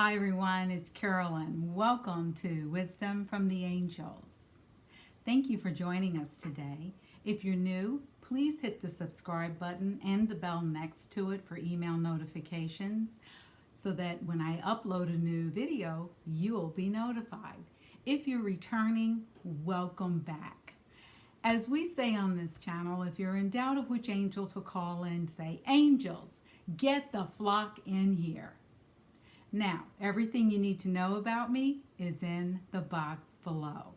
Hi everyone, it's Carolyn. Welcome to Wisdom from the Angels. Thank you for joining us today. If you're new, please hit the subscribe button and the bell next to it for email notifications so that when I upload a new video, you'll be notified. If you're returning, welcome back. As we say on this channel, if you're in doubt of which angel to call in, say, angels, get the flock in here. Now, everything you need to know about me is in the box below.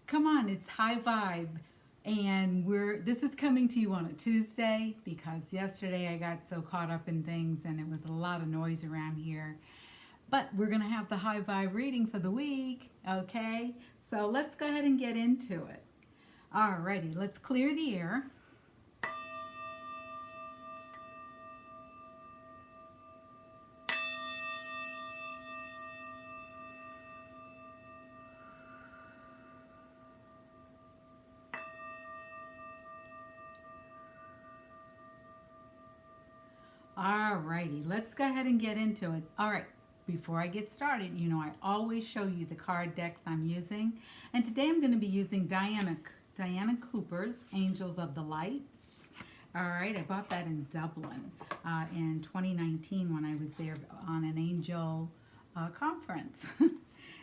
Come on, it's high vibe, and this is coming to you on a Tuesday because yesterday I got so caught up in things and it was a lot of noise around here. But we're going to have the high vibe reading for the week, okay? So let's go ahead and get into it. Alrighty, let's clear the air. Alrighty, let's go ahead and get into it. Alright, before I get started, you know I always show you the card decks I'm using. And today I'm going to be using Diana Cooper's Angels of the Light. Alright, I bought that in Dublin in 2019 when I was there on an angel conference.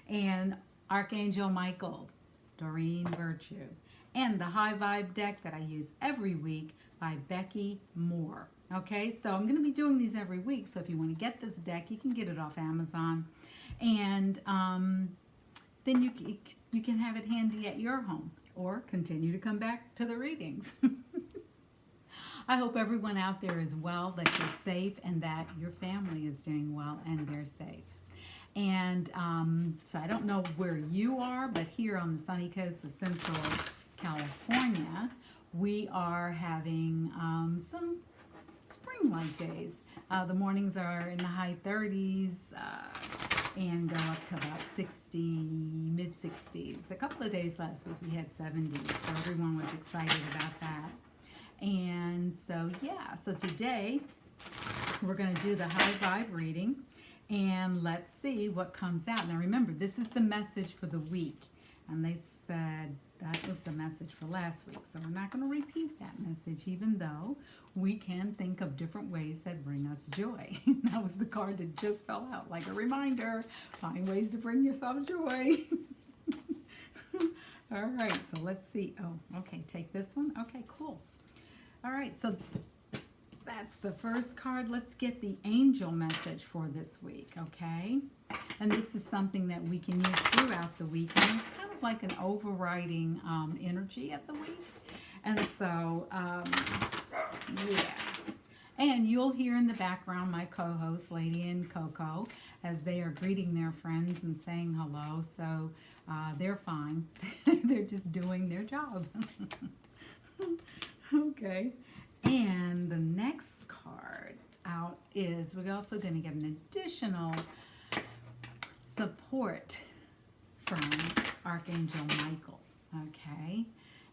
And Archangel Michael, Doreen Virtue. And the High Vibe deck that I use every week by Becky Moore. Okay, so I'm going to be doing these every week, so if you want to get this deck, you can get it off Amazon, and then you can have it handy at your home, or continue to come back to the readings. I hope everyone out there is well, that you're safe, and that your family is doing well and they're safe. And so I don't know where you are, but here on the sunny coast of Central California, we are having some spring-like days. The mornings are in the high 30s and go up to about 60, mid-60s. A couple of days last week we had 70s, so everyone was excited about that. And so, yeah, so today we're going to do the high vibe reading, and let's see what comes out. Now remember, this is the message for the week, and they said that was the message for last week, so we're not going to repeat that message, even though we can think of different ways that bring us joy. That was the card that just fell out, like a reminder. Find ways to bring yourself joy. All right, so let's see. Oh, okay, take this one. Okay, cool. All right, so that's the first card. Let's get the angel message for this week, okay? And this is something that we can use throughout the week, and it's kind of like an overriding energy of the week. And so, yeah. And you'll hear in the background my co-hosts, Lady and Coco, as they are greeting their friends and saying hello. So they're fine. They're just doing their job. Okay. And the next card out is, we're also going to get an additional support from Archangel Michael. Okay.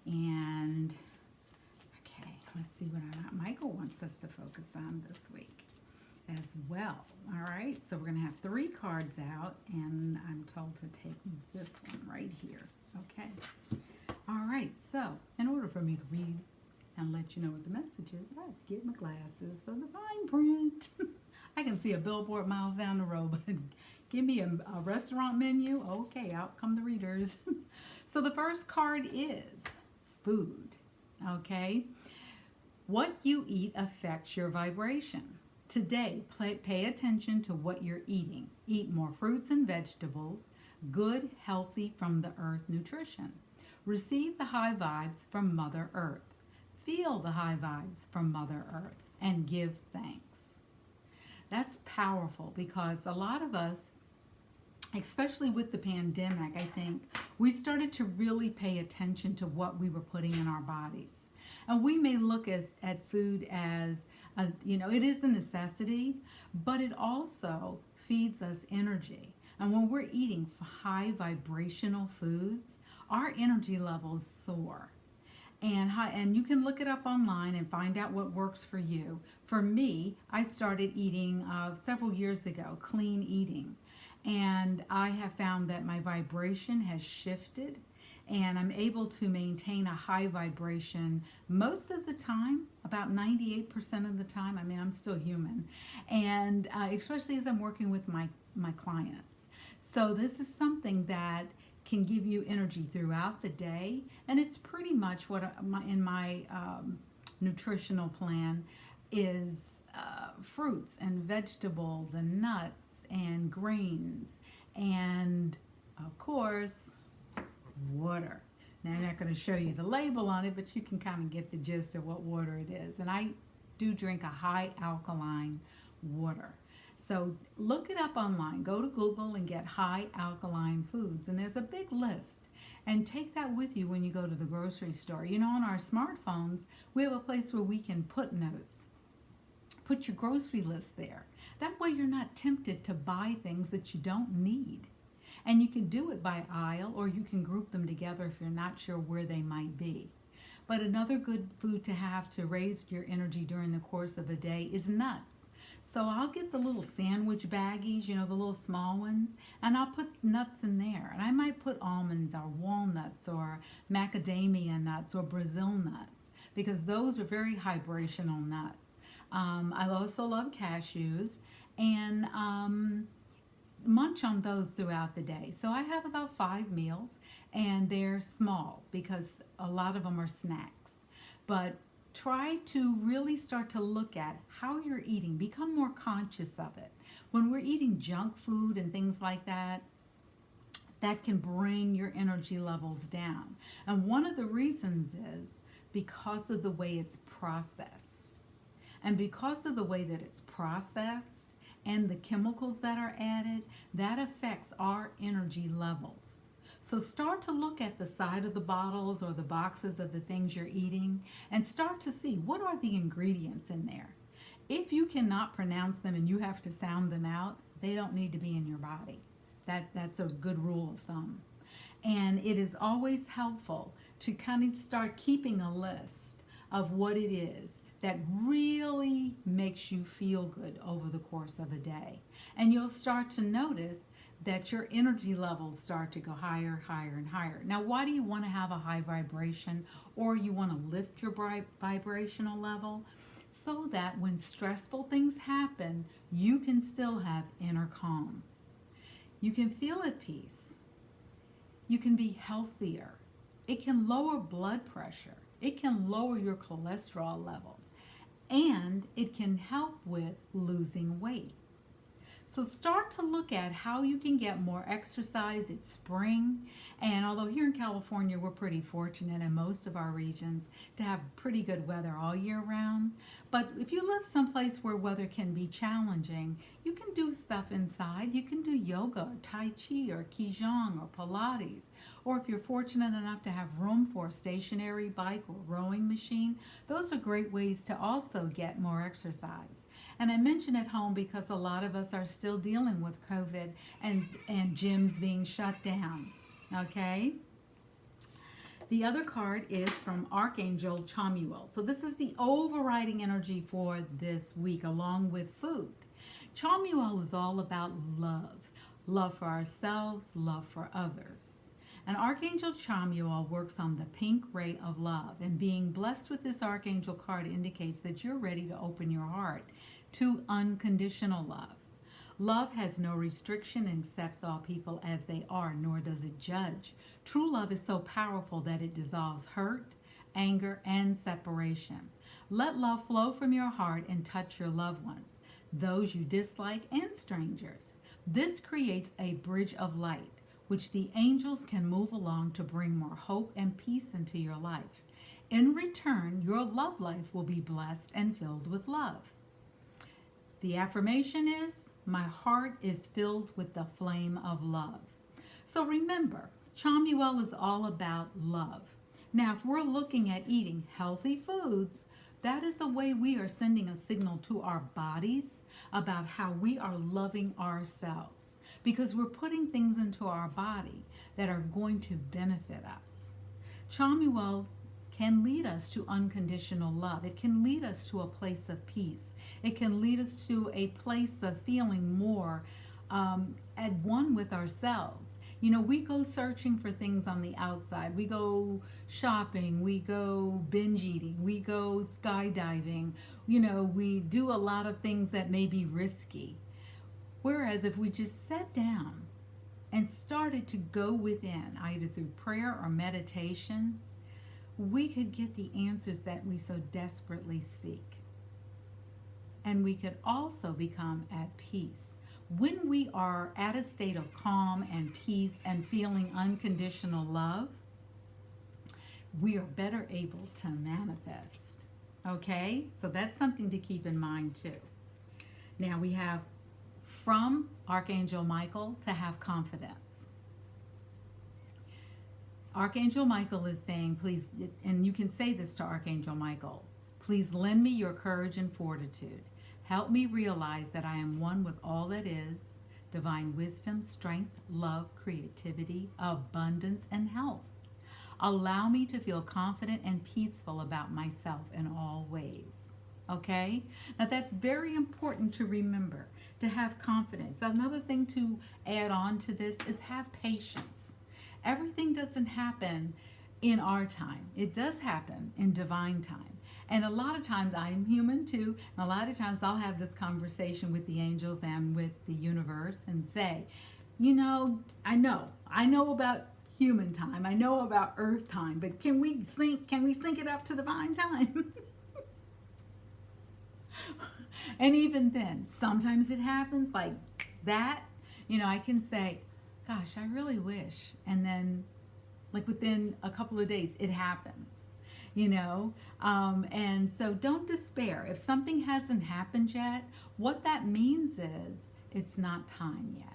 And okay, let's see what Michael wants us to focus on this week as well. All right, so we're going to have 3 cards out, and I'm told to take this one right here. Okay. All right, so in order for me to read and let you know what the message is, I have to get my glasses for the fine print. I can see a billboard miles down the road, but give me a restaurant menu. Okay, out come the readers. So the first card is food, okay? What you eat affects your vibration. Today, pay attention to what you're eating. Eat more fruits and vegetables, good, healthy, from the earth nutrition. Receive the high vibes from Mother Earth. Feel the high vibes from Mother Earth and give thanks. That's powerful because a lot of us, especially with the pandemic, I think, we started to really pay attention to what we were putting in our bodies. And we may look at food as, it is a necessity, but it also feeds us energy. And when we're eating high vibrational foods, our energy levels soar. And you can look it up online and find out what works for you. For me, I started eating several years ago, clean eating. And I have found that my vibration has shifted and I'm able to maintain a high vibration most of the time, about 98% of the time. I mean, I'm still human, and especially as I'm working with my clients. So this is something that can give you energy throughout the day, and it's pretty much what in my nutritional plan is fruits and vegetables and nuts and grains and of course water. Now I'm not going to show you the label on it, but you can kind of get the gist of what water it is. And I do drink a high alkaline water. So look it up online. Go to Google and get high alkaline foods. And there's a big list. And take that with you when you go to the grocery store. You know, on our smartphones, we have a place where we can put notes. Put your grocery list there. That way you're not tempted to buy things that you don't need. And you can do it by aisle, or you can group them together if you're not sure where they might be. But another good food to have to raise your energy during the course of a day is nuts. So I'll get the little sandwich baggies, you know, the little small ones, and I'll put nuts in there. And I might put almonds or walnuts or macadamia nuts or Brazil nuts, because those are very vibrational nuts. I also love cashews, and munch on those throughout the day. So I have about 5 meals, and they're small because a lot of them are snacks. But try to really start to look at how you're eating. Become more conscious of it. When we're eating junk food and things like that, that can bring your energy levels down. And one of the reasons is because of the way it's processed. And because of the way that it's processed and the chemicals that are added, that affects our energy levels. So start to look at the side of the bottles or the boxes of the things you're eating and start to see what are the ingredients in there. If you cannot pronounce them and you have to sound them out, they don't need to be in your body. That's a good rule of thumb. And it is always helpful to kind of start keeping a list of what it is that really makes you feel good over the course of a day. And you'll start to notice that your energy levels start to go higher, higher, and higher. Now, why do you want to have a high vibration, or you want to lift your vibrational level? So that when stressful things happen, you can still have inner calm. You can feel at peace. You can be healthier. It can lower blood pressure. It can lower your cholesterol levels. And it can help with losing weight. So start to look at how you can get more exercise. It's spring, and although here in California we're pretty fortunate in most of our regions to have pretty good weather all year round, but if you live someplace where weather can be challenging, you can do stuff inside. You can do yoga, or Tai Chi, or Qigong, or Pilates, or if you're fortunate enough to have room for a stationary bike or rowing machine, those are great ways to also get more exercise. And I mention at home because a lot of us are still dealing with COVID and gyms being shut down. Okay? The other card is from Archangel Chamuel. So this is the overriding energy for this week along with food. Chamuel is all about love. Love for ourselves, love for others. And Archangel Chamuel works on the pink ray of love. And being blessed with this Archangel card indicates that you're ready to open your heart to unconditional love. Love has no restriction and accepts all people as they are, nor does it judge. True love is so powerful that it dissolves hurt, anger, and separation. Let love flow from your heart and touch your loved ones, those you dislike and strangers. This creates a bridge of light, which the angels can move along to bring more hope and peace into your life. In return, your love life will be blessed and filled with love. The affirmation is, my heart is filled with the flame of love. So remember, Chamuel is all about love. Now, if we're looking at eating healthy foods, that is a way we are sending a signal to our bodies about how we are loving ourselves, because we're putting things into our body that are going to benefit us. Chamuel can lead us to unconditional love. It can lead us to a place of peace. It can lead us to a place of feeling more at one with ourselves. You know, we go searching for things on the outside. We go shopping, we go binge eating, we go skydiving. You know, we do a lot of things that may be risky. Whereas if we just sat down and started to go within, either through prayer or meditation, we could get the answers that we so desperately seek. And we could also become at peace. When we are at a state of calm and peace and feeling unconditional love, we are better able to manifest. Okay? So that's something to keep in mind too. Now we have from Archangel Michael to have confidence. Archangel Michael is saying, please, and you can say this to Archangel Michael, please lend me your courage and fortitude. Help me realize that I am one with all that is, divine wisdom, strength, love, creativity, abundance, and health. Allow me to feel confident and peaceful about myself in all ways. Okay? Now that's very important to remember, to have confidence. Another thing to add on to this is have patience. Everything doesn't happen in our time. It does happen in divine time. And a lot of times I'm human too, and a lot of times I'll have this conversation with the angels and with the universe and say, you know, I know about human time, I know about earth time, but can we sync it up to divine time? And even then, sometimes it happens like that. You know, I can say, gosh, I really wish. And then, like within a couple of days, it happens, you know. And so don't despair. If something hasn't happened yet, what that means is it's not time yet.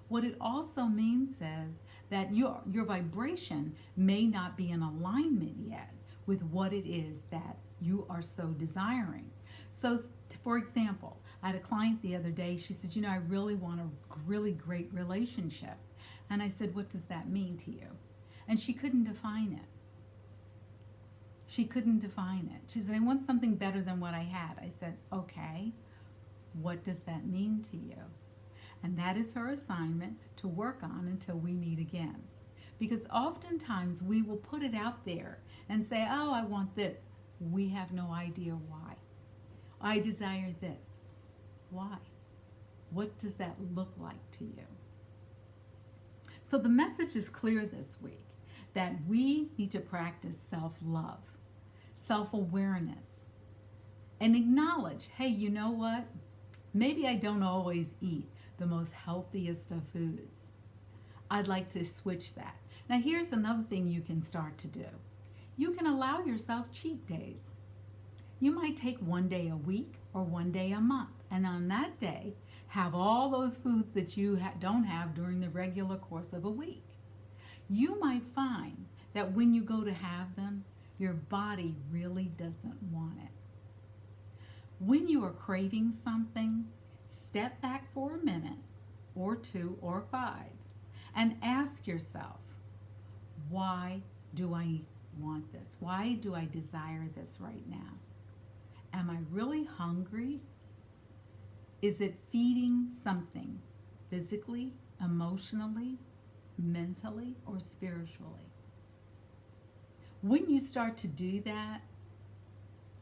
What it also means is that your vibration may not be in alignment yet with what it is that you are so desiring. So, for example, I had a client the other day. She said, you know, I really want a really great relationship. And I said, what does that mean to you? And she couldn't define it. She couldn't define it. She said, I want something better than what I had. I said, okay, what does that mean to you? And that is her assignment to work on until we meet again. Because oftentimes we will put it out there and say, oh, I want this. We have no idea why. I desire this. Why? What does that look like to you? So the message is clear this week that we need to practice self-love, self-awareness, and acknowledge, hey, you know what? Maybe I don't always eat the most healthiest of foods. I'd like to switch that. Now here's another thing you can start to do. You can allow yourself cheat days. You might take one day a week or one day a month, and on that day, have all those foods that you don't have during the regular course of a week. You might find that when you go to have them, your body really doesn't want it. When you are craving something, step back for a minute or two or 5 and ask yourself, why do I want this? Why do I desire this right now? Am I really hungry? Is it feeding something physically, emotionally, mentally, or spiritually? When you start to do that,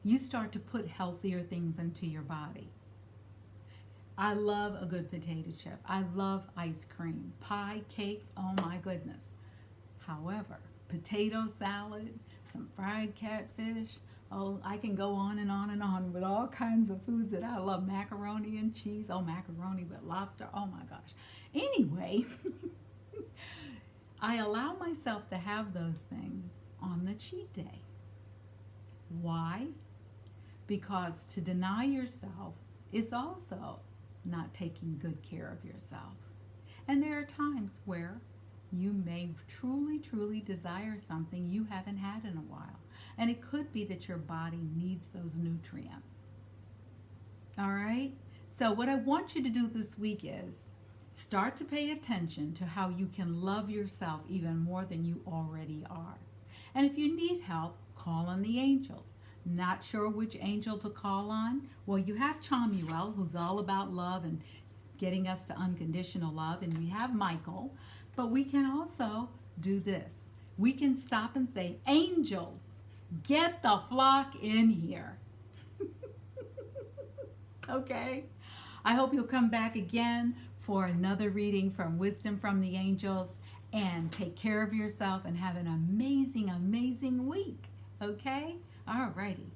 you start to put healthier things into your body. I love a good potato chip. I love ice cream, pie, cakes, oh my goodness. However, potato salad, some fried catfish, oh, I can go on and on and on with all kinds of foods that I love. Macaroni and cheese, oh, macaroni with lobster, oh my gosh. Anyway, I allow myself to have those things on the cheat day. Why? Because to deny yourself is also not taking good care of yourself. And there are times where you may truly, truly desire something you haven't had in a while. And it could be that your body needs those nutrients. All right? So what I want you to do this week is start to pay attention to how you can love yourself even more than you already are. And if you need help, call on the angels. Not sure which angel to call on? Well, you have Chamuel, who's all about love and getting us to unconditional love, and we have Michael, but we can also do this. We can stop and say, angels, get the flock in here. Okay? I hope you'll come back again for another reading from Wisdom from the Angels, and take care of yourself and have an amazing, amazing week. Okay? All righty.